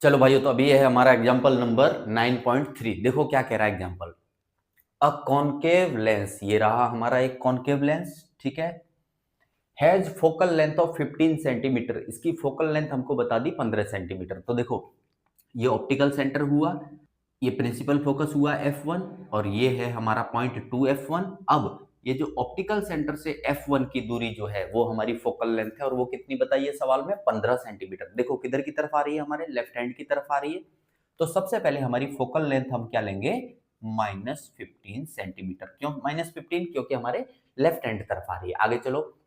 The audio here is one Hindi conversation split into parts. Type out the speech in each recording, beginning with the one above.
चलो भाइयों, तो अभी ये है हमारा एग्जाम्पल नंबर 9.3। देखो क्या कह रहा है एग्जाम्पल। अ कॉनकेव लेंस, ये रहा हमारा एक कॉनकेव लेंस, ठीक है। Has focal length of 15 centimetre, इसकी फोकल लेंथ हमको बता दी 15 सेंटीमीटर। तो देखो, ये ऑप्टिकल सेंटर हुआ, ये प्रिंसिपल फोकस हुआ F1, और ये है हमारा पॉइंट 2F1। अब ये जो ऑप्टिकल सेंटर से F1 की दूरी जो है वो हमारी फोकल लेंथ है, और वो कितनी बताइए सवाल में, 15 सेंटीमीटर। देखो किधर की तरफ आ रही है, हमारे लेफ्ट हैंड की तरफ आ रही है। तो सबसे पहले हमारी फोकल लेंथ हम क्या लेंगे, -15 सेंटीमीटर। क्यों -15? क्योंकि हमारे लेफ्ट हैंड तरफ आ रही है। आगे चलो,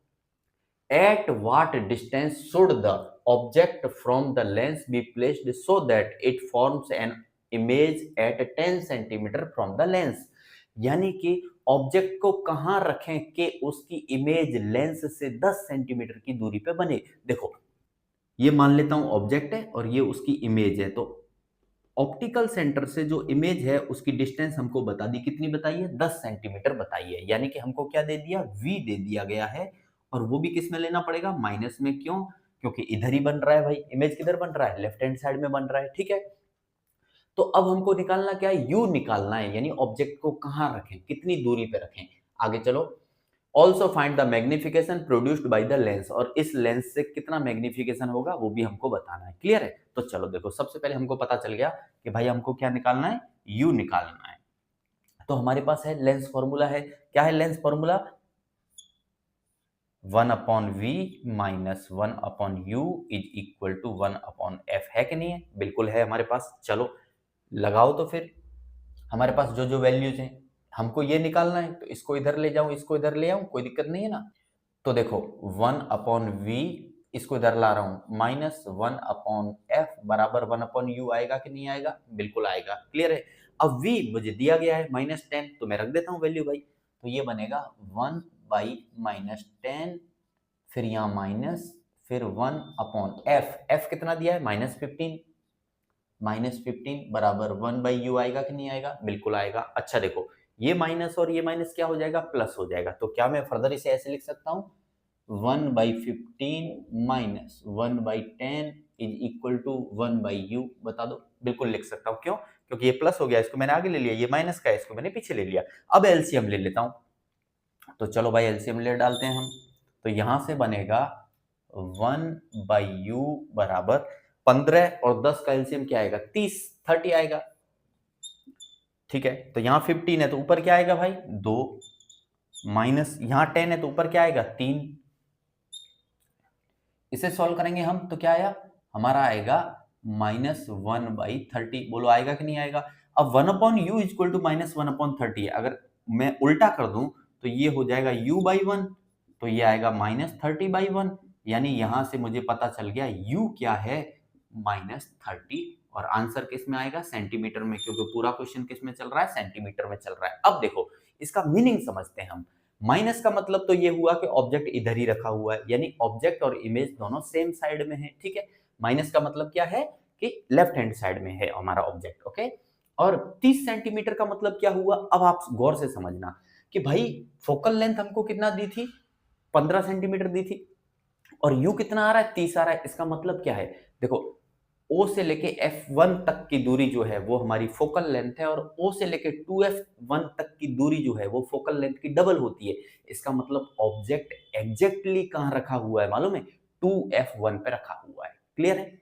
at what distance should the object from the lens be placed so that it forms an image at 10 centimeter from the lens? यानी कि ऑब्जेक्ट को कहां रखें कि उसकी इमेज लेंस से 10 सेंटीमीटर की दूरी पे बने। देखो, ये मान लेता हूं ऑब्जेक्ट है और ये उसकी इमेज है। तो ऑप्टिकल सेंटर से जो इमेज है उसकी डिस्टेंस हमको बता दी, कितनी बताइए, 10 सेंटीमीटर बताइए। यानी कि हमको क्या दे दिया, v दे दिया गया है, और वो भी किस में लेना पड़ेगा, माइनस में। क्यों? क्योंकि इधर ही बन रहा है भाई, इमेज किधर बन रहा है, लेफ्ट हैंड साइड में बन रहा है, ठीक है। तो अब हमको निकालना क्या है, u निकालना है, यानी ऑब्जेक्ट को कहां रखें, कितनी दूरी पे रखें। आगे चलो, also find the magnification produced by the lens, और इस लेंस से कितना मैग्निफिकेशन होगा वो भी हमको बताना है। क्लियर है? तो चलो देखो, सबसे पहले हमको पता चल गया कि भाई हमको क्या निकालना है, u निकालना है। तो हमारे पास है लेंस फॉर्मूला है, क्या है lens formula, 1/v minus 1/u is equal to 1/f। है कि नहीं है? बिल्कुल है हमारे पास। चलो लगाओ तो फिर, हमारे पास जो जो वैल्यूज हैं, हमको ये निकालना है, तो इसको इधर ले जाऊं, इसको इधर ले आऊं, कोई दिक्कत नहीं है ना। तो देखो, 1/v, इसको इधर ला रहा हूं, -1/f बराबर 1/u आएगा कि नहीं आएगा, बिल्कुल आएगा। क्लियर है? अब v मुझे दिया गया है -10, तो मैं रख देता हूं वैल्यू भाई। तो ये बनेगा 1/-10, फिर यहाँ माइनस, फिर 1/f। f कितना दिया है, -15, -15 बराबर 1/u आएगा कि नहीं आएगा, बिल्कुल आएगा। अच्छा देखो, ये माइनस और ये माइनस क्या हो जाएगा, प्लस हो जाएगा। तो क्या मैं फर्दर इसे ऐसे लिख सकता हूँ, 1/15 minus 1/10 is equal to 1/u। बता दो, बिल्कुल लिख सकता हूँ। क्यों? क्योंकि ये प्लस हो गया, इसको मैंने आगे ले लिया, ये माइनस का है, इसको मैंने पीछे ले लिया। अब एलसीएम ले लेता हूँ। तो चलो भाई एलसीएम ले डालते हैं हम। तो यहां से बनेगा 1/u बराबर 15, और 10 का एलसीएम क्या आएगा, 30 आएगा। ठीक है, तो यहाँ 15 है तो ऊपर क्या आएगा भाई, 2, माइनस यहाँ 10 है तो ऊपर क्या आएगा, 3। इसे सॉल्व करेंगे हम तो क्या आया, हमारा आएगा -1/30। बोलो आएगा कि नहीं आएगा। अब 1/u इक्वल टू -1/30 है, अगर मैं उल्टा कर दूं तो ये हो जाएगा u/1, तो ये आएगा -30/1। यानी यहां से मुझे पता चल गया u क्या है, -30। और आंसर किस में आएगा, सेंटीमीटर में, क्योंकि पूरा क्वेश्चन किस में चल रहा है, सेंटीमीटर में चल रहा है। अब देखो, इसका मीनिंग समझते हैं हम। माइनस का मतलब तो ये हुआ कि ऑब्जेक्ट इधर ही रखा हुआ है, यानी ऑब्जेक्ट और इमेज दोनों सेम साइड में है, ठीक है। माइनस का मतलब क्या है कि लेफ्ट हैंड साइड में है हमारा ऑब्जेक्ट, ओके। और 30 सेंटीमीटर का मतलब क्या हुआ, अब आप गौर से समझना कि भाई फोकल लेंथ हमको कितना दी थी, 15 सेंटीमीटर दी थी, और यू कितना आ रहा है, 30 आ रहा है। इसका मतलब क्या है, देखो, O से लेके F1 तक की दूरी जो है वो हमारी फोकल लेंथ है, और O से लेके 2F1 तक की दूरी जो है वो फोकल लेंथ की डबल होती है। इसका मतलब ऑब्जेक्ट एग्जैक्टली कहां रखा हुआ है मालूम है, 2F1 पे रखा हुआ है। क्लियर है?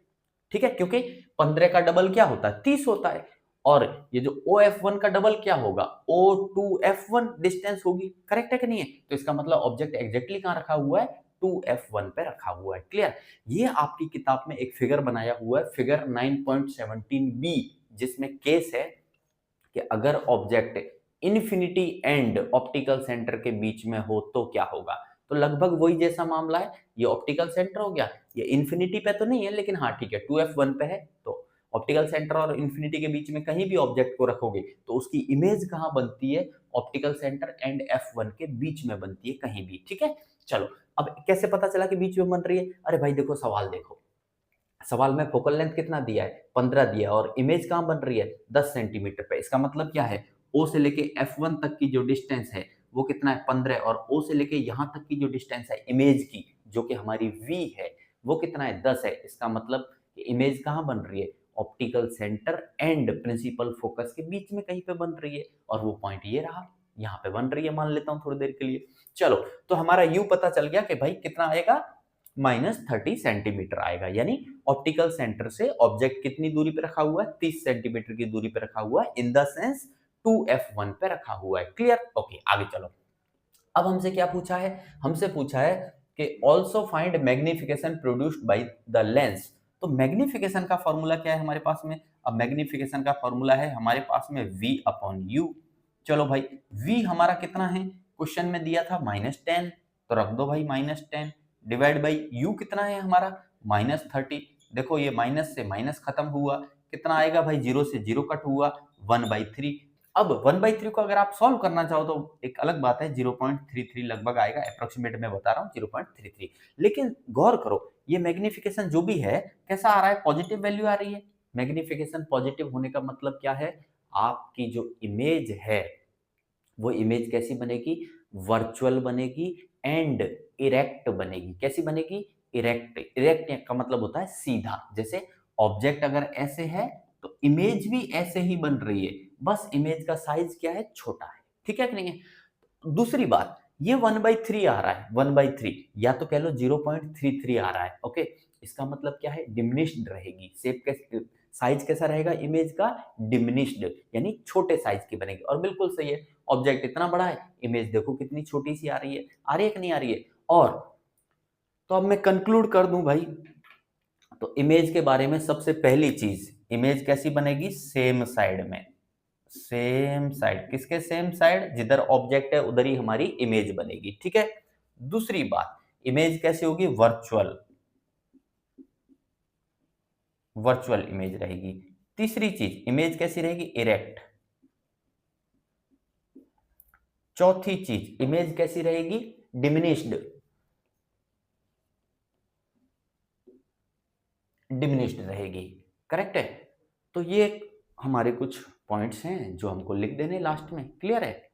ठीक है, क्योंकि 15 का डबल क्या होता है, 30 होता है। और ये जो OF1 का डबल क्या होगा, O2F1 डिस्टेंस होगी। करेक्ट है कि नहीं है? तो इसका मतलब ऑब्जेक्ट एग्जैक्टली कहां रखा हुआ है, 2F1 पे रखा हुआ है। क्लियर? ये आपकी किताब में एक फिगर बनाया हुआ है, फिगर 9.17b, जिसमें केस है कि अगर object infinity and optical centre के बीच में हो तो क्या होगा। तो लगभग वही जैसा मामला है, ये ऑप्टिकल सेंटर हो गया, ये इन्फिनिटी पे तो नहीं है, लेकिन हाँ ठीक है 2F1 पे है। तो ऑप्टिकल सेंटर और इन्फिनिटी के बीच में कहीं भी ऑब्जेक्ट को रखोगे तो उसकी इमेज कहाँ बनती है, ऑप्टिकल सेंटर एंड F1 के बीच में बनती है, कहीं भी। ठीक है, चलो अब कैसे पता चला कि बीच में बन रही है। अरे भाई देखो, सवाल देखो, सवाल में फोकल लेंथ कितना दिया है, 15 दिया है, और इमेज कहां बन रही है, 10 सेंटीमीटर पे। इसका मतलब क्या है, O से लेके F1 तक की जो डिस्टेंस है वो कितना है, 15, और O से लेके यहां तक की जो डिस्टेंस है इमेज की, जो कि हमारी V है, वो कितना है, 10 है। इसका मतलब कि इमेज कहां बन रही है, optical centre and principal focus के बीच में कहीं पे बन रही है, और वो पॉइंट ये रहा, यहाँ पे बन रही है, मान लेता हूँ थोड़ी देर के लिए। चलो, तो हमारा यू पता चल गया कि भाई कितना आएगा, -30 सेंटीमीटर आएगा, यानी ऑप्टिकल सेंटर से ऑब्जेक्ट कितनी दूरी पे रखा हुआ है, 30 सेंटीमीटर की दूरी पे रखा हुआ है, इन द सेंस 2f1 पे रखा हुआ है। क्लियर? ओके, आगे चलो। अब हमसे क्या पूछा है, हमसे पूछा है कि also find magnification produced by the lens. तो मैग्निफिकेशन का फॉर्मूला क्या है हमारे पास में, अब मैग्निफिकेशन का फॉर्मूला है हमारे पास में v/u। चलो भाई, v हमारा कितना है, क्वेश्चन में दिया था -10, तो रख दो भाई -10, डिवाइड बाई u कितना है हमारा -30। देखो ये माइनस से माइनस खत्म हुआ, कितना आएगा भाई, 0 से 0 कट हुआ, 1/3। अब 1/3 को अगर आप सॉल्व करना चाहो तो एक अलग बात है, 0.33 लगभग आएगा, अप्रोक्सीमेट में बता रहा हूँ 0.33। लेकिन गौर करो, ये मैग्निफिकेशन जो भी है कैसा आ रहा है, पॉजिटिव वैल्यू आ रही है। मैग्निफिकेशन पॉजिटिव होने का मतलब क्या है, आपकी जो इमेज है वो इमेज कैसी बनेगी, वर्चुअल बनेगी एंड इरेक्ट बनेगी। कैसी बनेगी, इरेक्ट। इरेक्ट का मतलब होता है सीधा, जैसे ऑब्जेक्ट अगर ऐसे है तो इमेज भी ऐसे ही बन रही है, बस इमेज का साइज क्या है, छोटा है। ठीक है कि नहीं है? दूसरी बात, ये 1/3 आ रहा है, 1/3 या तो कह लो 0.33 आ रहा है। ओके, इसका मतलब क्या है, डिमिनिश्ड रहेगी शेप, कैसे साइज कैसा रहेगा इमेज का, डिमिनिश्ड, यानी छोटे साइज की बनेगी। और बिल्कुल सही है, ऑब्जेक्ट इतना बड़ा है, इमेज देखो कितनी छोटी सी आ रही है, कि नहीं आ रही है। और तो अब मैं कंक्लूड कर दूं भाई, तो इमेज के बारे में सबसे पहली चीज, इमेज कैसी बनेगी, सेम साइड में। सेम साइड, किसके सेम साइड, जिधर ऑब्जेक्ट है उधर ही हमारी इमेज बनेगी। ठीक है। दूसरी बात, इमेज कैसी होगी, वर्चुअल, वर्चुअल इमेज रहेगी। तीसरी चीज, इमेज कैसी रहेगी, इरेक्ट। चौथी चीज, इमेज कैसी रहेगी, डिमिनिश्ड, डिमिनिश्ड रहेगी। करेक्ट है। तो ये हमारे कुछ पॉइंट्स हैं जो हमको लिख देने लास्ट में। क्लियर है?